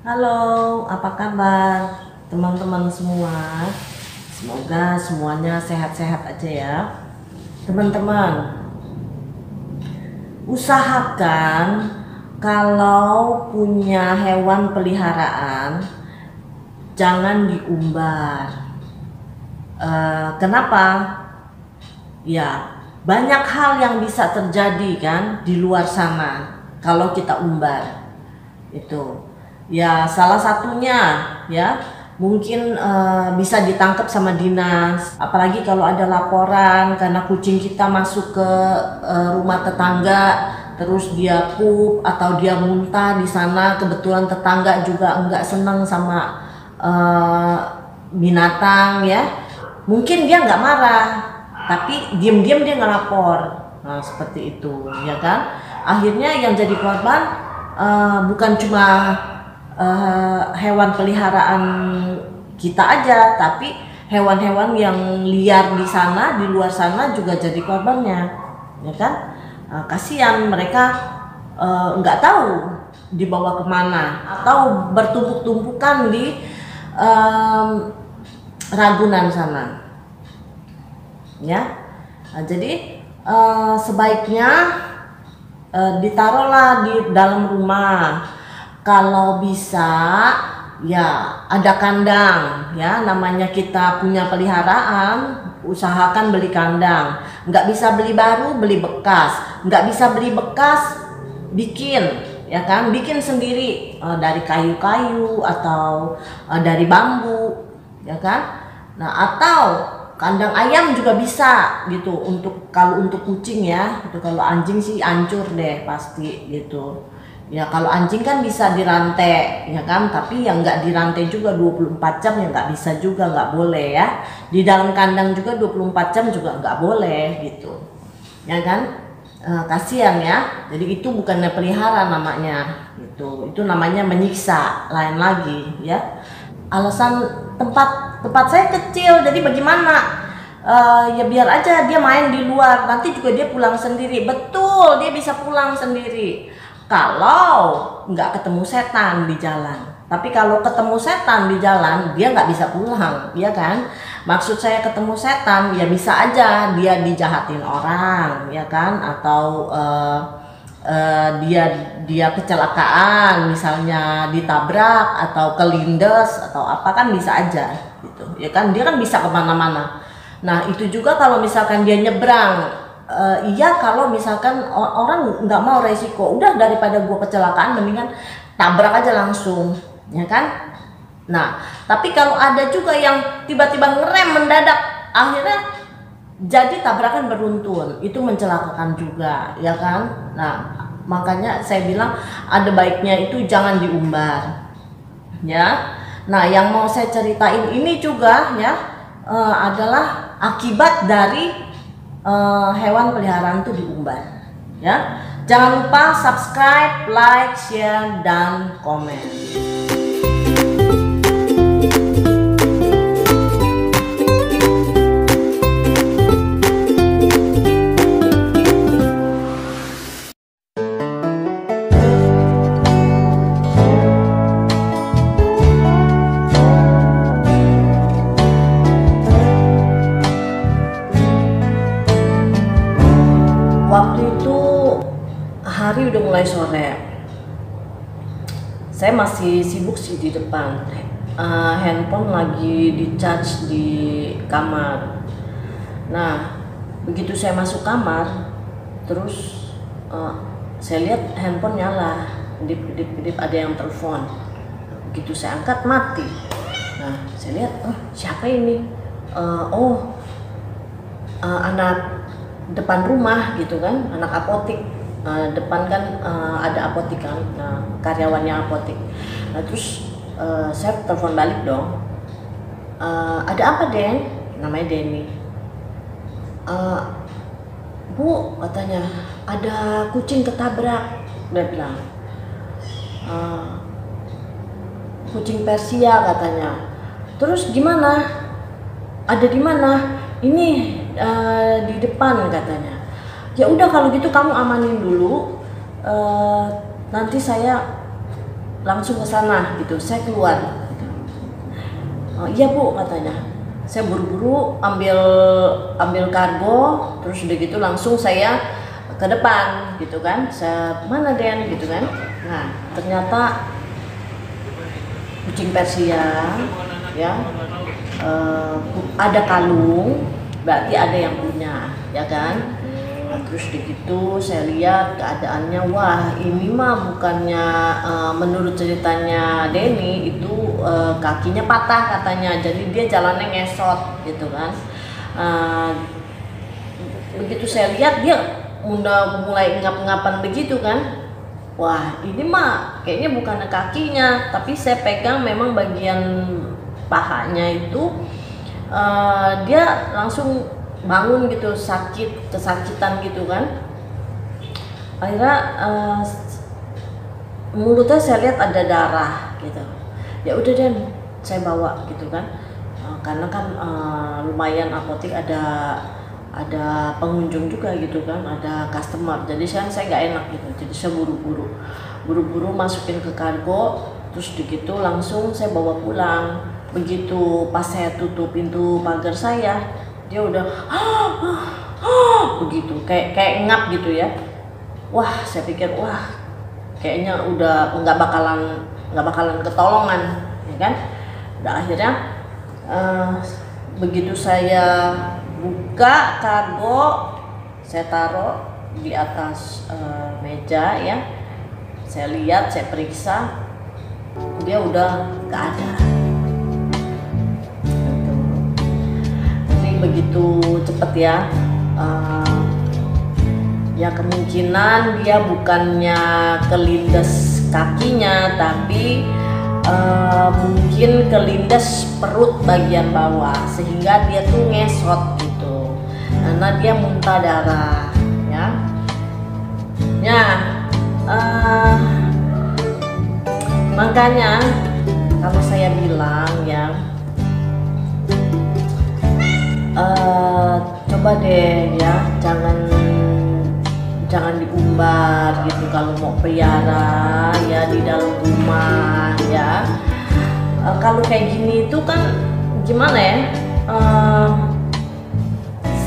Halo, apa kabar teman-teman semua? Semoga semuanya sehat-sehat aja ya. Teman-teman, usahakan kalau punya hewan peliharaan jangan diumbar. Kenapa? Ya, banyak hal yang bisa terjadi kan di luar sana kalau kita umbar. Itu ya salah satunya ya mungkin bisa ditangkap sama dinas, apalagi kalau ada laporan karena kucing kita masuk ke rumah tetangga, terus dia pup atau dia muntah di sana, kebetulan tetangga juga enggak senang sama eh, binatang ya, mungkin dia nggak marah tapi diam-diam dia ngelapor. Nah seperti itu ya kan, akhirnya yang jadi korban bukan cuma hewan peliharaan kita aja, tapi hewan-hewan yang liar di sana, di luar sana juga jadi korbannya, ya kan? Kasihan mereka nggak tahu dibawa kemana atau bertumpuk-tumpukan di Ragunan sana, ya. Jadi sebaiknya ditaruhlah di dalam rumah. Kalau bisa ya ada kandang ya, namanya kita punya peliharaan, usahakan beli kandang. Nggak bisa beli baru, beli bekas. Nggak bisa beli bekas, bikin ya kan, bikin sendiri dari kayu-kayu atau dari bambu ya kan. Nah atau kandang ayam juga bisa gitu, untuk kalau untuk kucing ya itu. Kalau anjing sih hancur deh pasti gitu ya. Kalau anjing kan bisa dirantai ya kan, tapi yang nggak dirantai juga 24 jam ya nggak bisa juga, nggak boleh ya. Di dalam kandang juga 24 jam juga nggak boleh gitu ya kan. Kasihan ya, jadi itu bukannya pelihara namanya gitu, itu namanya menyiksa, lain lagi ya. Alasan tempat saya kecil, jadi bagaimana? Ya biar aja dia main di luar, nanti juga dia pulang sendiri. Betul, dia bisa pulang sendiri kalau nggak ketemu setan di jalan. Tapi kalau ketemu setan di jalan, dia nggak bisa pulang, ya kan? Maksud saya ketemu setan, ya bisa aja dia dijahatin orang, ya kan? Atau dia dia kecelakaan, misalnya ditabrak atau kelindes atau apa, kan bisa aja gitu ya kan, dia kan bisa kemana-mana. Nah itu juga kalau misalkan dia nyebrang, iya kalau misalkan orang nggak mau resiko, udah daripada gua kecelakaan mendingan tabrak aja langsung ya kan. Nah tapi kalau ada juga yang tiba-tiba ngerem mendadak, akhirnya jadi tabrakan beruntun, itu mencelakakan juga ya kan. Nah makanya saya bilang ada baiknya itu jangan diumbar ya. Nah yang mau saya ceritain ini juga ya, adalah akibat dari hewan peliharaan itu diumbar ya. Jangan lupa subscribe, like, share, dan komen. Waktu itu hari udah mulai sore, saya masih sibuk sih di depan. Handphone lagi di charge di kamar. Nah begitu saya masuk kamar, terus saya lihat handphone nyala, kedip-kedip ada yang telepon. Begitu saya angkat, mati. Nah saya lihat, oh siapa ini? Anak depan rumah gitu kan, anak apotik. Depan kan ada apotik kan, karyawannya apotik. Nah terus saya telepon balik dong. Ada apa Den? Namanya Denny. Bu katanya ada kucing ketabrak, dia bilang. Kucing Persia katanya. Terus gimana? Ada di mana? Ini di depan katanya. Ya udah kalau gitu kamu amanin dulu, nanti saya langsung ke sana gitu. Saya keluar gitu. Oh, iya Bu katanya. Saya buru-buru ambil kargo, terus udah gitu langsung saya ke depan gitu kan. Saya mana Den gitu kan. Nah ternyata kucing Persia ya, ada kalung, berarti ada yang punya ya kan. Nah, terus begitu saya lihat keadaannya, wah ini mah bukannya menurut ceritanya Denny itu kakinya patah katanya, jadi dia jalannya ngesot gitu kan. Begitu saya lihat dia udah mulai ngap-ngapan begitu kan. Wah ini mah kayaknya bukan kakinya, tapi saya pegang memang bagian pahanya itu, dia langsung bangun gitu, kesakitan gitu kan. Akhirnya mulutnya saya lihat ada darah gitu. Ya udah deh saya bawa gitu kan. Karena kan lumayan apotek ada pengunjung juga gitu kan, ada customer, jadi saya nggak enak gitu, jadi saya buru-buru masukin ke kargo, terus begitu langsung saya bawa pulang. Begitu pas saya tutup pintu pagar saya, dia udah begitu kayak ngap gitu ya. Wah saya pikir wah kayaknya udah nggak bakalan ketolongan ya kan. Udah akhirnya begitu saya buka kargo, saya taruh di atas meja ya, saya lihat, saya periksa, dia udah nggak ada. Ini begitu cepet ya. Ya kemungkinan dia bukannya kelindes kakinya, tapi mungkin kelindes perut bagian bawah, sehingga dia tuh ngesot gitu, karena dia muntah darah ya. Makanya kalau saya bilang ya, coba deh ya, jangan diumbar gitu kalau mau pelihara ya di dalam rumah ya. Kalau kayak gini itu kan gimana ya,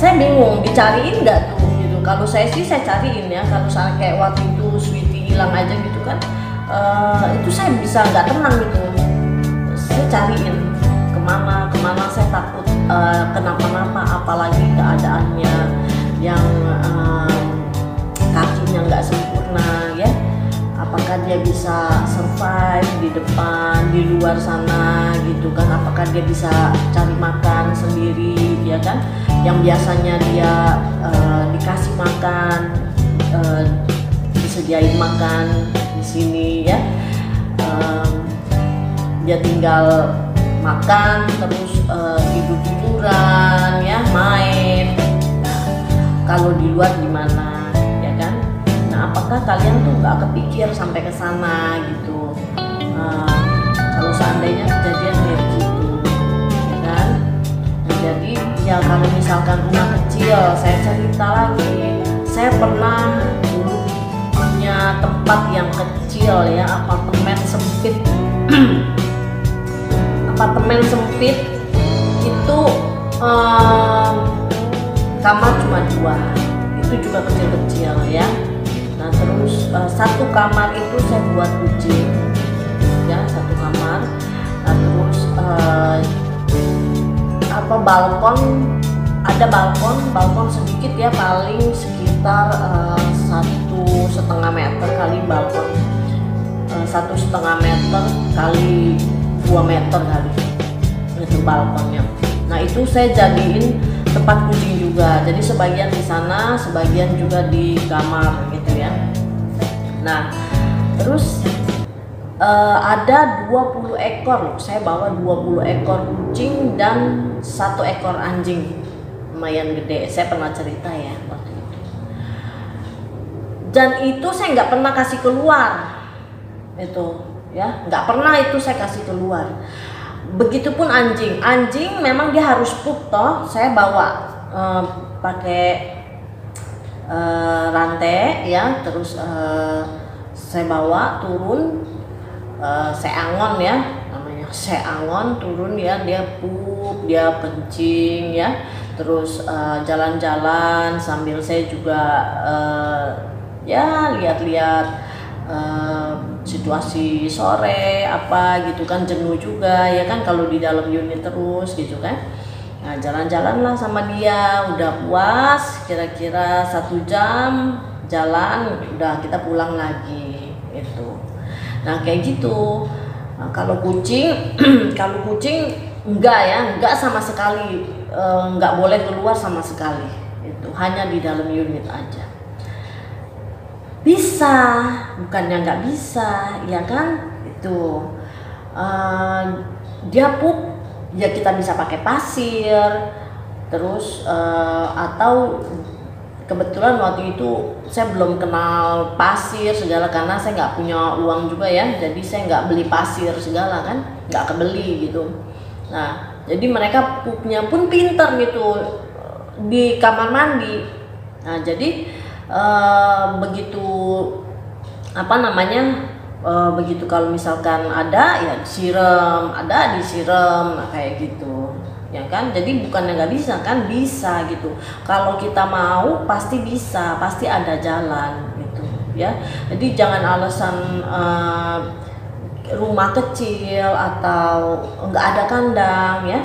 saya bingung dicariin nggak tuh gitu. Kalau saya sih saya cariin ya, kalau misalnya kayak waktu itu Sweetie hilang aja gitu kan, itu saya bisa nggak tenang gitu, saya cariin kemana saya takut kenapa-napa, apalagi keadaannya yang kakinya nggak sempurna ya. Apakah dia bisa survive di depan, di luar sana gitu kan? Apakah dia bisa cari makan sendiri ya kan? Yang biasanya dia dikasih makan, disediain makan di sini ya, dia tinggal makan terus tidur-tiduran ya, main. Nah, kalau di luar gimana ya kan? Nah, apakah kalian tuh nggak kepikir sampai ke sana gitu? Kalau seandainya kejadian kayak gitu ya kan? Nah, jadi ya kalau misalkan rumah kecil, saya cerita lagi, saya pernah dulu punya tempat yang kecil ya, apartemen sempit. Apartemen sempit itu kamar cuma 2, itu juga kecil-kecil ya. Nah terus satu kamar itu saya buat kucing ya, satu kamar. Nah terus balkon, ada balkon sedikit ya, paling sekitar 1,5 meter kali balkon, 1,5 meter kali 2 meter kali itu balkonnya. Nah itu saya jadiin tempat kucing juga, jadi sebagian di sana, sebagian juga di kamar gitu ya. Nah terus ada 20 ekor, saya bawa 20 ekor kucing dan 1 ekor anjing lumayan gede, saya pernah cerita ya waktu itu. Dan itu saya nggak pernah kasih keluar itu ya, nggak pernah itu saya kasih keluar. Begitupun anjing memang dia harus pup toh, saya bawa pakai rantai ya, terus saya bawa turun seangon ya, namanya seangon, turun ya, dia pup, dia kencing ya, terus jalan-jalan sambil saya juga ya lihat-lihat situasi sore apa gitu kan, jenuh juga ya kan kalau di dalam unit terus gitu kan. Nah jalan-jalan lah sama dia, udah puas kira-kira 1 jam jalan, udah kita pulang lagi itu. Nah kayak gitu. Nah, kalau kucing kalau kucing enggak sama sekali, enggak boleh keluar sama sekali, itu hanya di dalam unit aja. Bisa, bukannya nggak bisa ya kan, itu dia pup ya kita bisa pakai pasir, terus atau kebetulan waktu itu saya belum kenal pasir segala karena saya nggak punya uang juga ya, jadi saya nggak beli pasir segala kan, nggak kebeli gitu. Nah jadi mereka pupnya pun pinter gitu di kamar mandi. Nah jadi begitu apa namanya, begitu kalau misalkan ada ya disiram, nah, kayak gitu ya kan. Jadi bukannya nggak bisa kan, bisa gitu. Kalau kita mau pasti bisa, pasti ada jalan gitu ya. Jadi jangan alasan rumah kecil atau nggak ada kandang ya,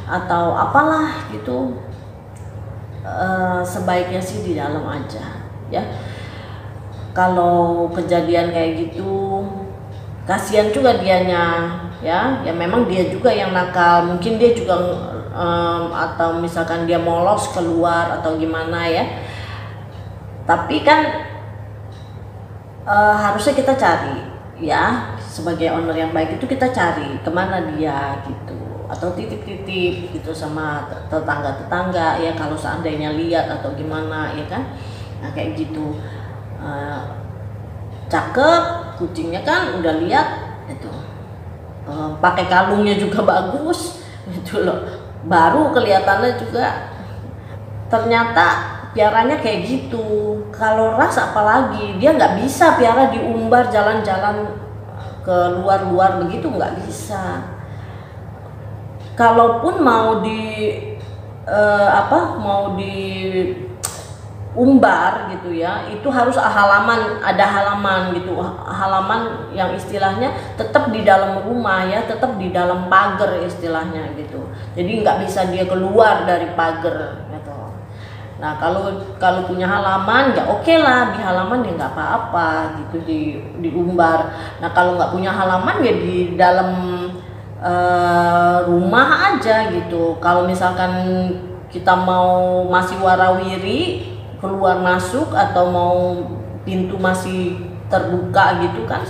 atau apalah gitu, sebaiknya sih di dalam aja ya. Kalau kejadian kayak gitu kasihan juga dianya ya, ya memang dia juga yang nakal, mungkin dia juga atau misalkan dia molos keluar atau gimana ya, tapi kan harusnya kita cari ya, sebagai owner yang baik itu kita cari kemana dia gitu, atau titip-titip gitu sama tetangga-tetangga ya kalau seandainya lihat atau gimana ya kan. Nah kayak gitu, cakep kucingnya kan, udah lihat itu, pakai kalungnya juga bagus gitu loh, baru kelihatannya juga ternyata piaranya kayak gitu. Kalau ras apalagi dia nggak bisa piara diumbar jalan-jalan ke luar-luar begitu, nggak bisa. Kalaupun mau mau diumbar gitu ya, itu harus ada halaman gitu, halaman yang istilahnya tetap di dalam rumah ya, tetap di dalam pagar istilahnya gitu. Jadi nggak bisa dia keluar dari pagar gitu. Nah kalau punya halaman ya oke lah, di halaman ya nggak apa-apa gitu, diumbar. Nah kalau nggak punya halaman ya di dalam rumah aja gitu. Kalau misalkan kita mau masih warawiri keluar masuk atau mau pintu masih terbuka gitu kan,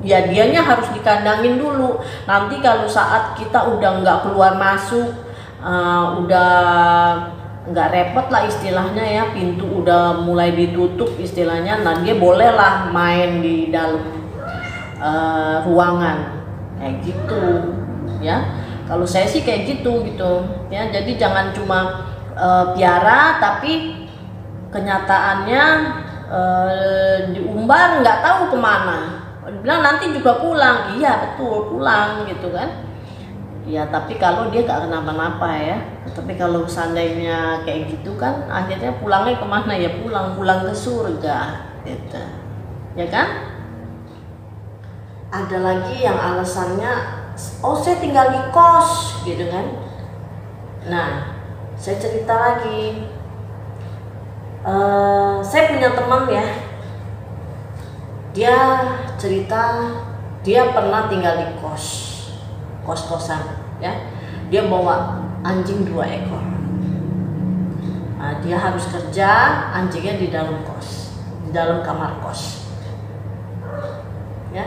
ya dianya harus dikandangin dulu. Nanti kalau saat kita udah nggak keluar masuk, udah nggak repot lah istilahnya ya, pintu udah mulai ditutup istilahnya, nah dia bolehlah main di dalam ruangan kayak gitu ya. Kalau saya sih kayak gitu ya. Jadi jangan cuma piara tapi kenyataannya diumbar nggak tahu kemana, bilang nanti juga pulang, iya betul pulang gitu kan ya, tapi kalau dia nggak kenapa-napa ya. Tapi kalau seandainya kayak gitu kan akhirnya pulangnya kemana ya, pulang ke surga gitu ya kan. Ada lagi yang alasannya, oh saya tinggal di kos gitu kan. Nah saya cerita lagi, saya punya teman ya, dia cerita dia pernah tinggal di kos-kosan ya, dia bawa anjing 2 ekor. Nah, dia harus kerja, anjingnya di dalam kos, di dalam kamar kos ya.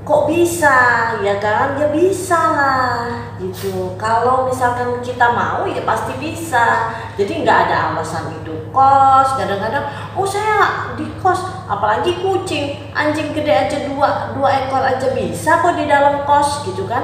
Kok bisa ya kan, ya bisa lah gitu. Kalau misalkan kita mau ya pasti bisa. Jadi nggak ada alasan itu kos. Kadang-kadang oh saya di kos, apalagi kucing, anjing gede aja dua ekor aja bisa kok di dalam kos gitu kan.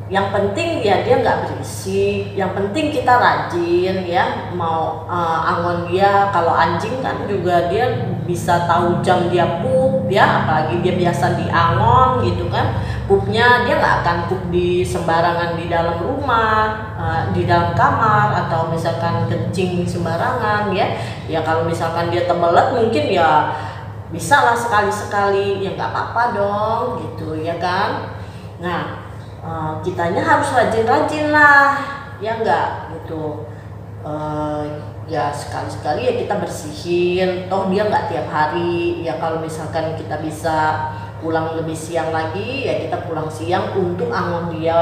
Yang penting ya dia nggak berisik, yang penting kita rajin ya, mau angon dia. Kalau anjing kan juga dia bisa tahu jam dia pup pup ya, apalagi dia biasa di angon gitu kan, pupnya dia nggak akan pup di sembarangan di dalam rumah, di dalam kamar, atau misalkan kencing sembarangan ya. Ya kalau misalkan dia tebelet mungkin ya bisa lah sekali-sekali, ya nggak apa-apa dong gitu ya kan. Nah kitanya harus rajin-rajin lah ya nggak gitu. Ya sekali-sekali ya kita bersihin, toh dia nggak tiap hari ya. Kalau misalkan kita bisa pulang lebih siang lagi ya kita pulang siang untuk angon dia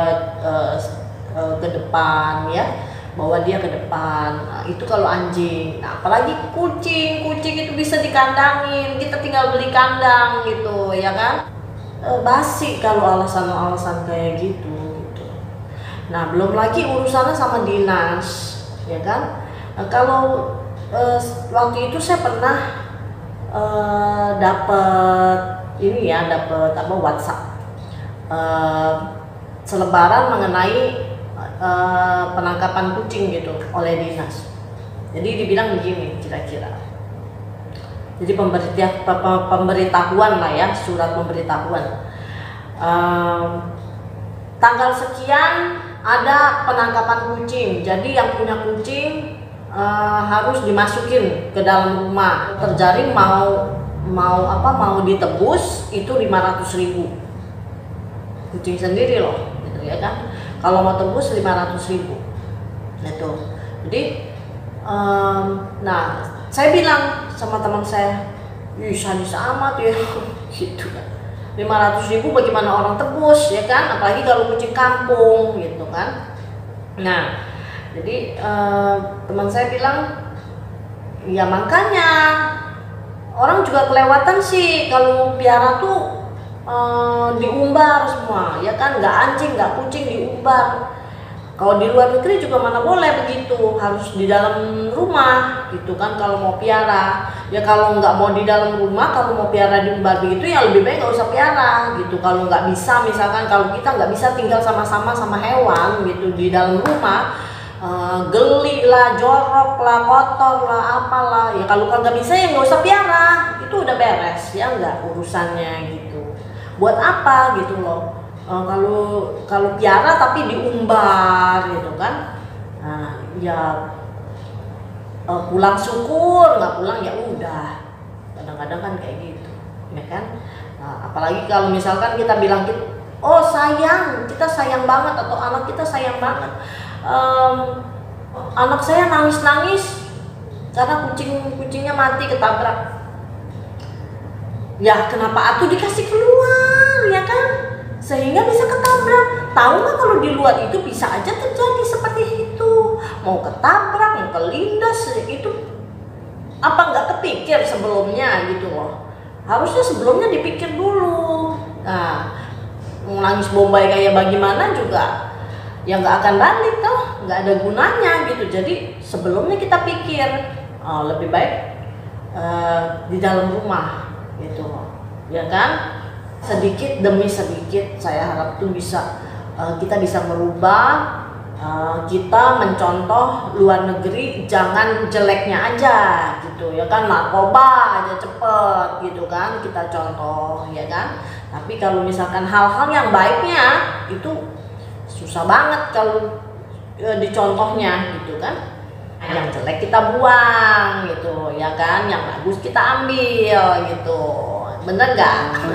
ke depan ya, bawa dia ke depan. Nah, itu kalau anjing. Nah, apalagi kucing itu bisa dikandangin, kita tinggal beli kandang gitu ya kan. Basi kalau alasan-alasan kayak gitu. Nah belum lagi urusannya sama dinas ya kan. Kalau waktu itu saya pernah dapat ini ya, dapat apa WhatsApp selebaran mengenai penangkapan kucing gitu oleh dinas. Jadi dibilang begini kira-kira. Jadi pemberitahuan lah ya, surat pemberitahuan. Tanggal sekian ada penangkapan kucing. Jadi yang punya kucing harus dimasukin ke dalam rumah. Terjaring mau ditebus itu 500.000. Kucing sendiri loh, gitu ya kan. Kalau mau tebus 500.000. Gitu. Jadi nah, saya bilang sama teman saya, "Ih, sadis amat ya." Gitu kan. 500.000 bagaimana orang tebus ya kan, apalagi kalau kucing kampung gitu kan. Nah jadi teman saya bilang ya makanya orang juga kelewatan sih kalau piara tuh diumbar semua ya kan, nggak anjing nggak kucing diumbar. Kalau di luar negeri juga mana boleh begitu, harus di dalam rumah gitu kan kalau mau piara. Ya kalau nggak mau di dalam rumah, kalau mau piara diumbar begitu ya lebih baik nggak usah piara gitu. Kalau nggak bisa, misalkan kalau kita nggak bisa tinggal sama-sama sama hewan gitu di dalam rumah, geli lah, jorok lah, kotor lah, apalah ya, kalau nggak bisa ya nggak usah piara, itu udah beres ya nggak urusannya gitu. Buat apa gitu loh. Kalau piara tapi diumbar gitu kan, nah ya pulang syukur, nggak pulang ya udah, kadang-kadang kan kayak gitu ya kan. Nah, apalagi kalau misalkan kita bilang oh sayang, kita sayang banget, atau anak kita sayang banget, anak saya nangis-nangis karena kucingnya mati ketabrak. Ya kenapa atuh dikasih keluar ya kan, sehingga bisa ketabrak. Tahu nggak kalau di luar itu bisa aja terjadi seperti itu, mau ketabrak, mau kelindas, itu apa nggak kepikir sebelumnya gitu loh. Harusnya sebelumnya dipikir dulu. Nah, mau nangis bombay kayak bagaimana juga ya nggak akan balik toh, nggak ada gunanya gitu. Jadi sebelumnya kita pikir lebih baik di dalam rumah gitu ya kan. Sedikit demi sedikit saya harap tuh bisa kita bisa merubah, kita mencontoh luar negeri, jangan jeleknya aja gitu ya kan, narkoba aja cepet gitu kan kita contoh ya kan. Tapi kalau misalkan hal-hal yang baiknya itu susah banget kalau dicontohnya gitu kan. Yang jelek kita buang gitu ya kan, yang bagus kita ambil gitu, bener gak?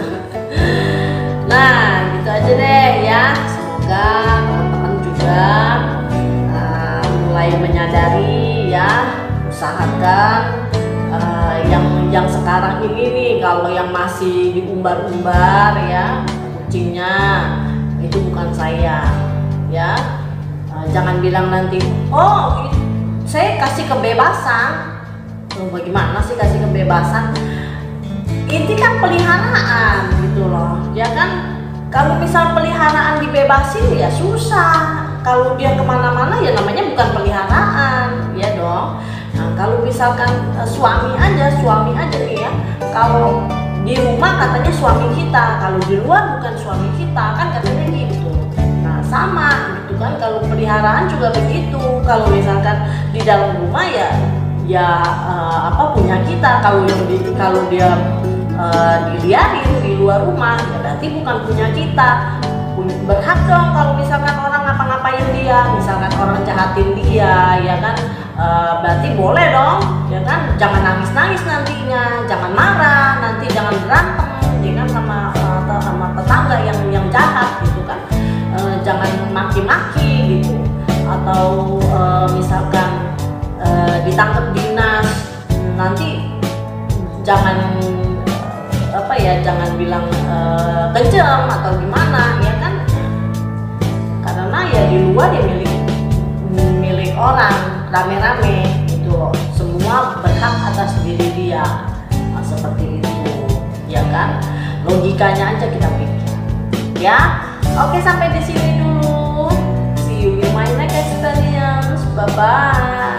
Nah gitu aja deh ya, semoga teman-teman juga mulai menyadari ya, usahakan yang sekarang ini nih, kalau yang masih diumbar-umbar ya kucingnya, itu bukan saya ya. Jangan bilang nanti oh saya kasih kebebasan. Bagaimana sih kasih kebebasan? Ini kan peliharaan gitu loh ya kan. Kalau misal peliharaan dibebasin ya susah. Kalau dia kemana-mana ya namanya bukan peliharaan ya dong. Nah kalau misalkan suami aja nih ya, kalau di rumah katanya suami kita, kalau di luar bukan suami kita kan katanya gitu. Nah sama gitu kan, kalau peliharaan juga begitu. Kalau misalkan di dalam rumah ya punya kita. Kalau dia diliarin di luar rumah, ya berarti bukan punya kita. Berhak dong kalau misalkan orang ngapa-ngapain dia, misalkan orang jahatin dia, ya kan, berarti boleh dong, ya kan. Jangan nangis-nangis nantinya, jangan marah, nanti jangan berantem, ya kan, sama tetangga yang jahat gitu kan. Jangan maki-maki gitu, atau misalkan ditangkap dinas, nanti jangan jangan bilang kejam atau gimana, ya kan, karena ya di luar ya milik orang rame-rame itu, semua berhak atas diri dia. Nah, seperti itu, ya kan, logikanya aja kita pikir, ya. Oke, sampai di sini dulu. See you in my next experience. Bye bye.